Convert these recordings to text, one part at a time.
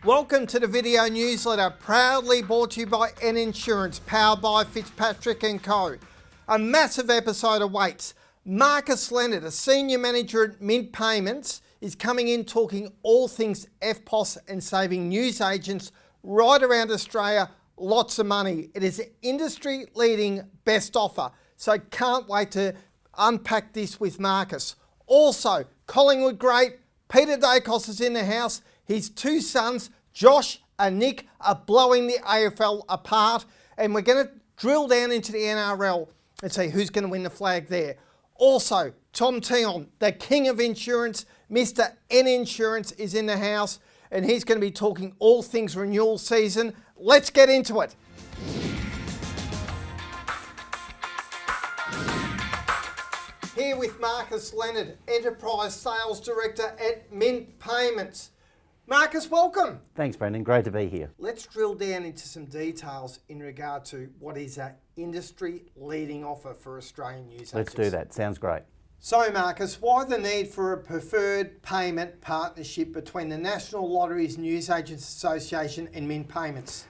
Welcome to the video newsletter, proudly brought to you by Ninsurance, powered by Fitzpatrick & Co. A massive episode awaits. Marcus Leonard, a senior manager at Mint Payments, is coming in talking all things FPOS and saving newsagents right around Australia lots of money. It is an industry-leading best offer, so can't wait to unpack this with Marcus. Also, Collingwood great, Peter Daicos is in the house. His two sons, Josh and Nick, are blowing the AFL apart, and we're going to drill down into the NRL and see who's going to win the flag there. Also, Teom, the king of insurance, Mr. Ninsurance, is in the house, and he's going to be talking all things renewal season. Let's get into it. Here with Marcus Leonard, Enterprise Sales Director at Mint Payments. Marcus, welcome. Thanks, Brendan. Great to be here. Let's drill down into some details in regard to what is an industry-leading offer for Australian newsagents. Let's do that. Sounds great. So, Marcus, why the need for a preferred payment partnership between the National Lotteries Newsagents Association and Mint Payments?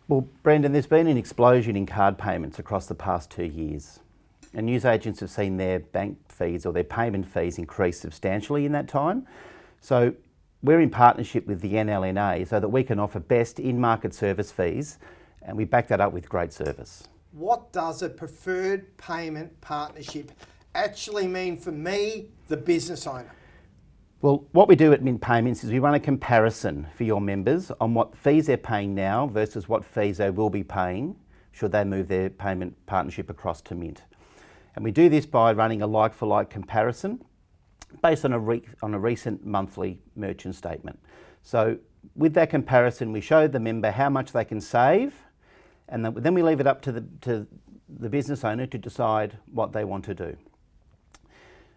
Well, Brendan, there's been an explosion in card payments across the past 2 years. And newsagents have seen their bank fees or their payment fees increase substantially in that time. So we're in partnership with the NLNA so that we can offer best in-market service fees, and we back that up with great service. What does a preferred payment partnership actually mean for me, the business owner? Well, what we do at Mint Payments is we run a comparison for your members on what fees they're paying now versus what fees they will be paying should they move their payment partnership across to Mint. And we do this by running a like-for-like comparison based on a recent monthly merchant statement. So with that comparison, we show the member how much they can save, and then we leave it up to the business owner to decide what they want to do.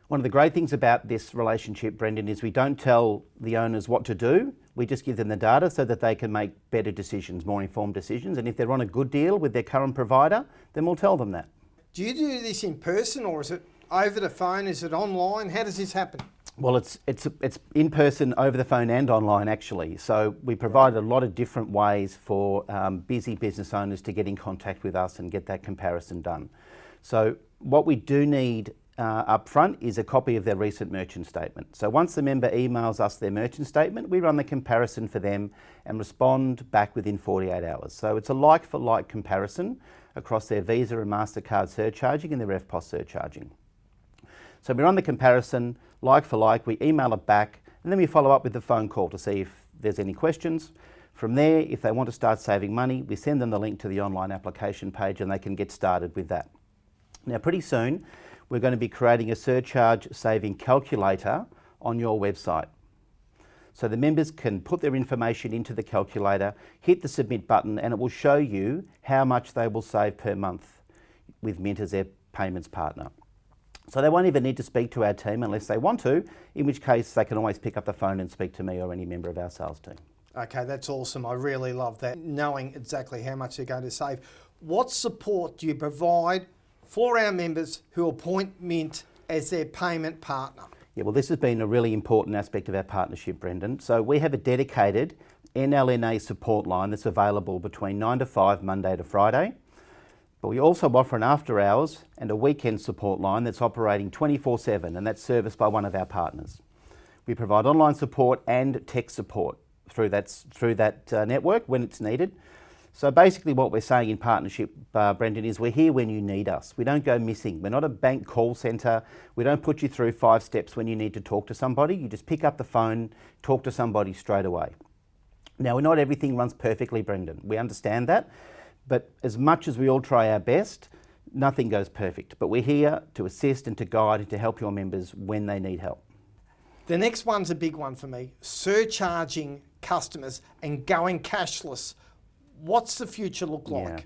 One of the great things about this relationship, Brendan, is we don't tell the owners what to do. We just give them the data so that they can make better decisions, more informed decisions. And if they're on a good deal with their current provider, then we'll tell them that. Do you do this in person, or is it over the phone? Is it online? How does this happen? Well, it's in person, over the phone and online actually. So we provide a lot of different ways for busy business owners to get in contact with us and get that comparison done. So what we do need up front is a copy of their recent merchant statement. So once the member emails us their merchant statement, we run the comparison for them and respond back within 48 hours. So it's a like-for-like comparison across their Visa and MasterCard surcharging and their FPOS surcharging. So we run the comparison, like for like, we email it back, and then we follow up with a phone call to see if there's any questions. From there, if they want to start saving money, we send them the link to the online application page and they can get started with that. Now, pretty soon, we're going to be creating a surcharge saving calculator on your website. So the members can put their information into the calculator, hit the submit button, and it will show you how much they will save per month with Mint as their payments partner. So they won't even need to speak to our team unless they want to, in which case they can always pick up the phone and speak to me or any member of our sales team. Okay, that's awesome. I really love that, knowing exactly how much they're going to save. What support do you provide for our members who appoint Mint as their payment partner? Yeah, well, this has been a really important aspect of our partnership, Brendan. So we have a dedicated NLNA support line that's available between 9 to 5, Monday to Friday. But we also offer an after hours and a weekend support line that's operating 24/7, and that's serviced by one of our partners. We provide online support and tech support through that network when it's needed. So basically what we're saying in partnership, Brendan, is we're here when you need us. We don't go missing. We're not a bank call centre. We don't put you through 5 steps when you need to talk to somebody. You just pick up the phone, talk to somebody straight away. Now, not everything runs perfectly, Brendan. We understand that. But as much as we all try our best, nothing goes perfect. But we're here to assist and to guide and to help your members when they need help. The next one's a big one for me, surcharging customers and going cashless. What's the future look like?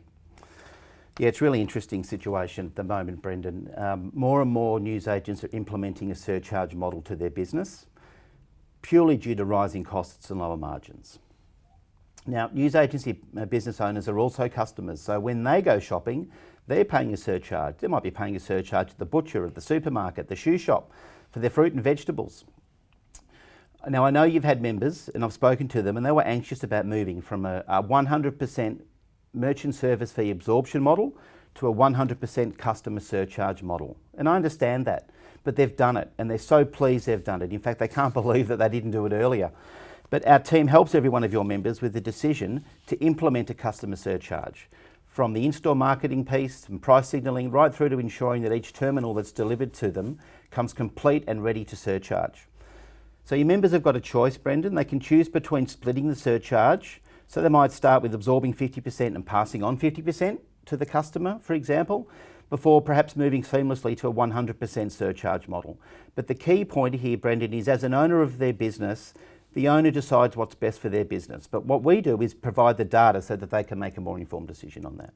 Yeah, it's a really interesting situation at the moment, Brendan. More and more newsagents are implementing a surcharge model to their business, purely due to rising costs and lower margins. Now, news agency business owners are also customers, so when they go shopping, they're paying a surcharge. They might be paying a surcharge at the butcher, at the supermarket, the shoe shop, for their fruit and vegetables. Now, I know you've had members, and I've spoken to them, and they were anxious about moving from a 100% merchant service fee absorption model to a 100% customer surcharge model. And I understand that, but they've done it, and they're so pleased they've done it. In fact, they can't believe that they didn't do it earlier. But our team helps every one of your members with the decision to implement a customer surcharge. From the in-store marketing piece and price signalling right through to ensuring that each terminal that's delivered to them comes complete and ready to surcharge. So your members have got a choice, Brendan. They can choose between splitting the surcharge. So they might start with absorbing 50% and passing on 50% to the customer, for example, before perhaps moving seamlessly to a 100% surcharge model. But the key point here, Brendan, is as an owner of their business, the owner decides what's best for their business. But what we do is provide the data so that they can make a more informed decision on that.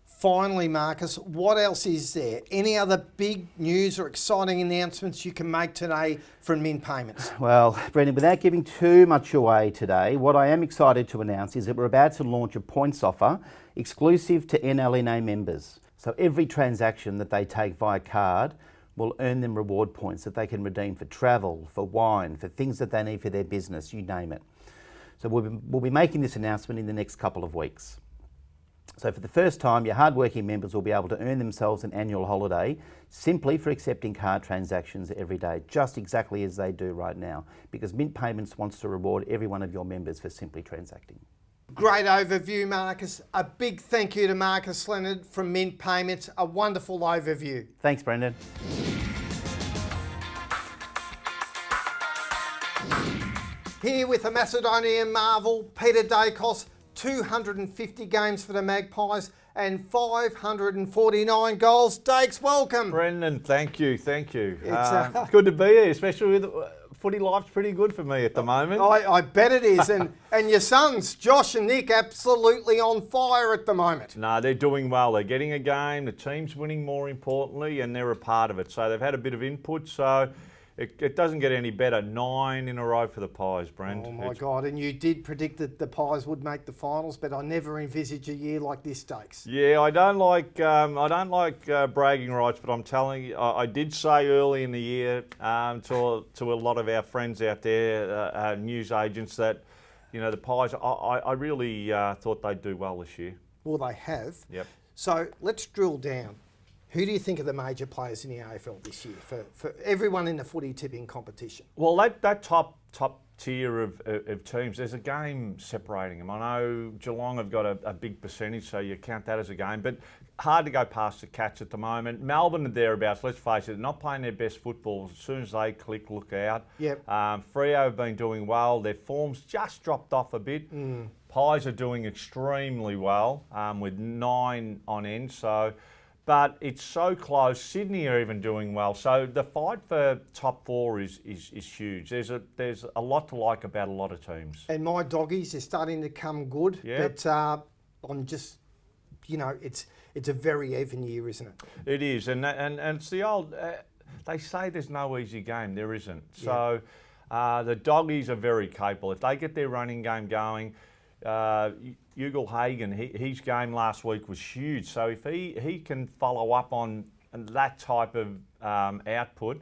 Finally, Marcus, what else is there? Any other big news or exciting announcements you can make today from Mint Payments? Well, Brendan, without giving too much away today, what I am excited to announce is that we're about to launch a points offer exclusive to NLNA members. So every transaction that they take via card will earn them reward points that they can redeem for travel, for wine, for things that they need for their business, you name it. So we'll be making this announcement in the next couple of weeks. So for the first time, your hardworking members will be able to earn themselves an annual holiday simply for accepting card transactions every day, just exactly as they do right now, because Mint Payments wants to reward every one of your members for simply transacting. Great overview, Marcus. A big thank you to Marcus Leonard from Mint Payments. A wonderful overview. Thanks, Brendan. Here with the Macedonian Marvel, Peter Daicos, 250 games for the Magpies and 549 goals. Dakes, welcome. Brendan, thank you. It's good to be here, especially with footy life's pretty good for me at the moment. I bet it is. And your sons, Josh and Nick, absolutely on fire at the moment. No, they're doing well. They're getting a game. The team's winning, more importantly, and they're a part of it. So they've had a bit of input. So it doesn't get any better. 9 in a row for the Pies, Brent. Oh my God! And you did predict that the Pies would make the finals, but I never envisaged a year like this, Dakes. Yeah, I don't like bragging rights, but I'm telling you, I did say early in the year to a lot of our friends out there, news agents, that the Pies. I really thought they'd do well this year. Well, they have. Yep. So let's drill down. Who do you think are the major players in the AFL this year for everyone in the footy tipping competition? Well, that top tier of teams, there's a game separating them. I know Geelong have got a big percentage, so you count that as a game, but hard to go past the Cats at the moment. Melbourne are thereabouts, let's face it, they're not playing their best football. As soon as they click, look out. Yep. Freo have been doing well. Their form's just dropped off a bit. Pies are doing extremely well with 9 on end, so... But it's so close. Sydney are even doing well. So the fight for top 4 is huge. There's a lot to like about a lot of teams. And my doggies are starting to come good. Yeah. But I'm just, it's a very even year, isn't it? It is, and it's the old. They say there's no easy game. There isn't. Yeah. So the doggies are very capable. If they get their running game going. Ugal Hagen, his game last week was huge. So if he can follow up on that type of output,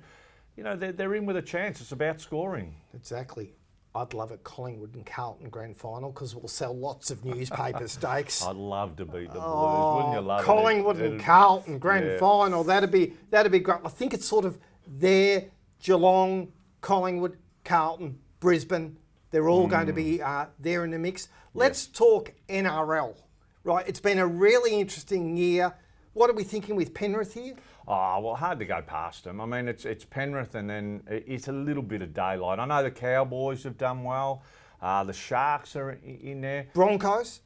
they're in with a chance. It's about scoring. Exactly. I'd love a Collingwood and Carlton grand final because we'll sell lots of newspaper stakes. I'd love to beat the Blues, wouldn't you love it? Collingwood and Carlton grand final. That'd be great. I think it's sort of there, Geelong, Collingwood, Carlton, Brisbane. They're all going to be there in the mix. Let's talk NRL, right? It's been a really interesting year. What are we thinking with Penrith here? Oh, well, hard to go past them. I mean, it's Penrith and then it's a little bit of daylight. I know the Cowboys have done well. The Sharks are in there. Broncos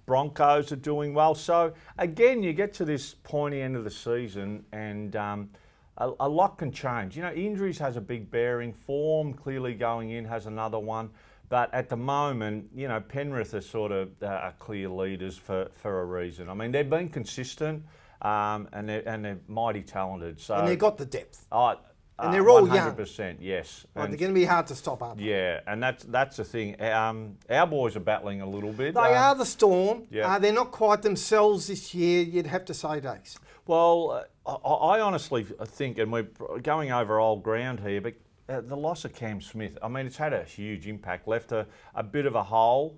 are doing well. So, again, you get to this pointy end of the season and a lot can change. Injuries has a big bearing. Form clearly going in has another one. But at the moment, Penrith are sort of clear leaders for a reason. I mean, they've been consistent and they're mighty talented. So and they've got the depth. And they're all 100%, young. Yes. They're going to be hard to stop up. Yeah, and that's the thing. Our boys are battling a little bit. They are the Storm. Yeah. They're not quite themselves this year, you'd have to say, Dakes. Well, I honestly think, and we're going over old ground here, but the loss of Cam Smith, I mean, it's had a huge impact, left a bit of a hole,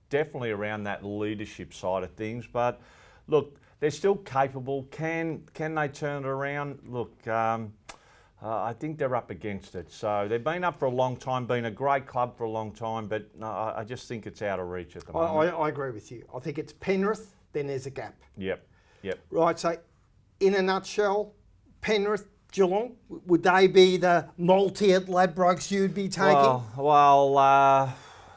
definitely around that leadership side of things. But look, they're still capable. Can they turn it around? Look, I think they're up against it. So they've been up for a long time, been a great club for a long time, but I just think it's out of reach at the moment. I agree with you. I think it's Penrith, then there's a gap. Yep. Right, so in a nutshell, Penrith, Geelong, would they be the multi at Ladbrokes you'd be taking?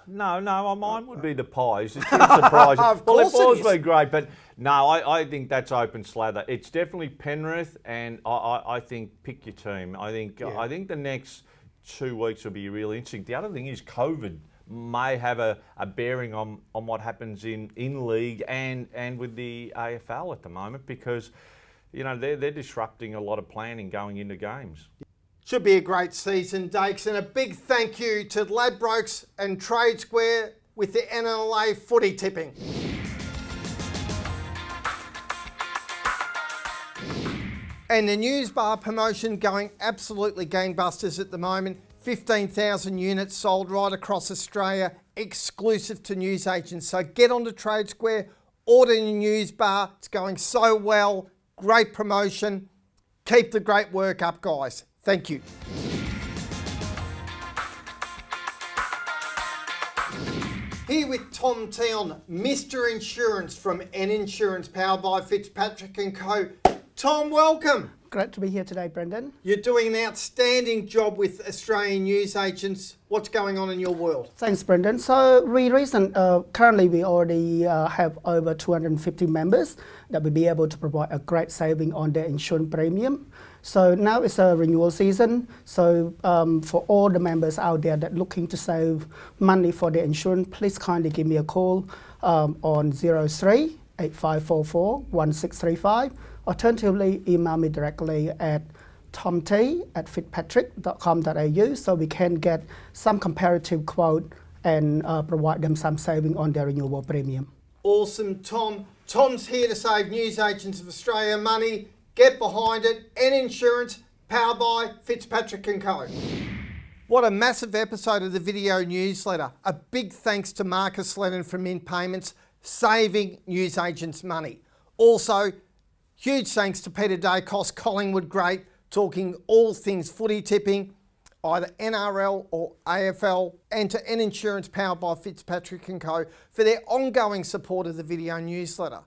No, mine would be the Pies. It's been surprising. Of course well, it the is. Pies been great, but no, I think that's open slather. It's definitely Penrith, and I think pick your team. I think the next 2 weeks will be really interesting. The other thing is COVID may have a bearing on what happens in league and with the AFL at the moment, because they're disrupting a lot of planning going into games. Should be a great season, Daicos, and a big thank you to Ladbrokes and Trade Square with the NLNA footy tipping. And the news bar promotion going absolutely gangbusters at the moment. 15,000 units sold right across Australia, exclusive to news agents. So get onto Trade Square, order your news bar. It's going so well. Great promotion. Keep the great work up, guys. Thank you. Here with Tom Teom, Mr. Insurance from Ninsurance, powered by Fitzpatrick & Co. Tom, welcome. Great to be here today, Brendan. You're doing an outstanding job with Australian news agents. What's going on in your world? Thanks, Brendan. So currently we already have over 250 members that will be able to provide a great saving on their insurance premium. So now it's a renewal season. So for all the members out there that looking to save money for their insurance, please kindly give me a call on 03 8544 1635. Alternatively, email me directly at tomt@fitzpatrick.com.au so we can get some comparative quote and provide them some saving on their renewable premium. Awesome, Tom. Tom's here to save news agents of Australia money. Get behind it. Ninsurance, powered by Fitzpatrick & Co. What a massive episode of the video newsletter. A big thanks to Leonard from Mint Payments, saving news agents money. Also, huge thanks to Peter Daicos, Collingwood Great, talking all things footy tipping, either NRL or AFL, and to Ninsurance, powered by Fitzpatrick & Co. for their ongoing support of the video newsletter.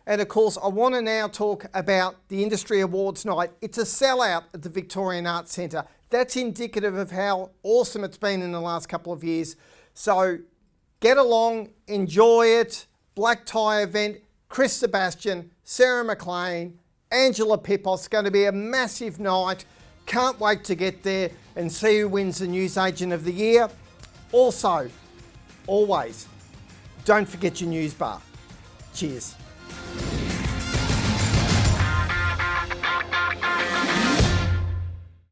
And of course, I want to now talk about the Industry Awards night. It's a sellout at the Victorian Arts Centre. That's indicative of how awesome it's been in the last couple of years. So get along, enjoy it. Black tie event, Chris Sebastian, Sarah McLean, Angela Pipos. Going to be a massive night. Can't wait to get there and see who wins the News Agent of the Year. Also, always, don't forget your news bar. Cheers.